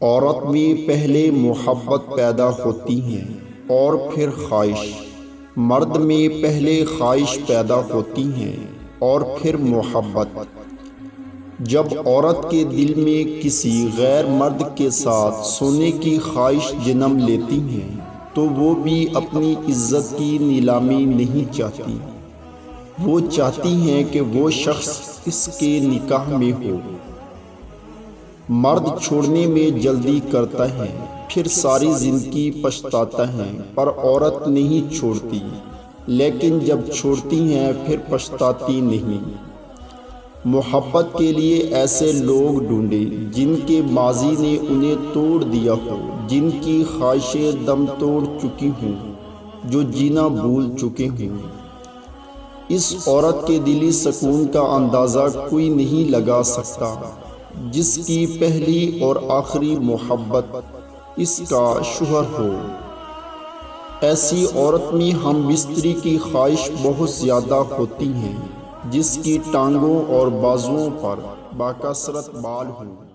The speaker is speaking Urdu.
عورت میں پہلے محبت پیدا ہوتی ہے اور پھر خواہش، مرد میں پہلے خواہش پیدا ہوتی ہے اور پھر محبت۔ جب عورت کے دل میں کسی غیر مرد کے ساتھ سونے کی خواہش جنم لیتی ہے تو وہ بھی اپنی عزت کی نیلامی نہیں چاہتی، وہ چاہتی ہیں کہ وہ شخص اس کے نکاح میں ہو۔ مرد چھوڑنے میں جلدی کرتا ہے، پھر ساری زندگی پچھتاتا ہے، پر عورت نہیں چھوڑتی، لیکن جب چھوڑتی ہیں پھر پچھتاتی نہیں۔ محبت کے لیے ایسے لوگ ڈھونڈیں جن کے ماضی نے انہیں توڑ دیا ہو، جن کی خواہشیں دم توڑ چکی ہوں، جو جینا بھول چکے ہوں۔ اس عورت کے دلی سکون کا اندازہ کوئی نہیں لگا سکتا، جس کی پہلی اور آخری محبت اس کا شوہر ہو۔ ایسی عورت میں ہم بستری کی خواہش بہت زیادہ ہوتی ہے، جس کی ٹانگوں اور بازوؤں پر باکثرت بال ہوں۔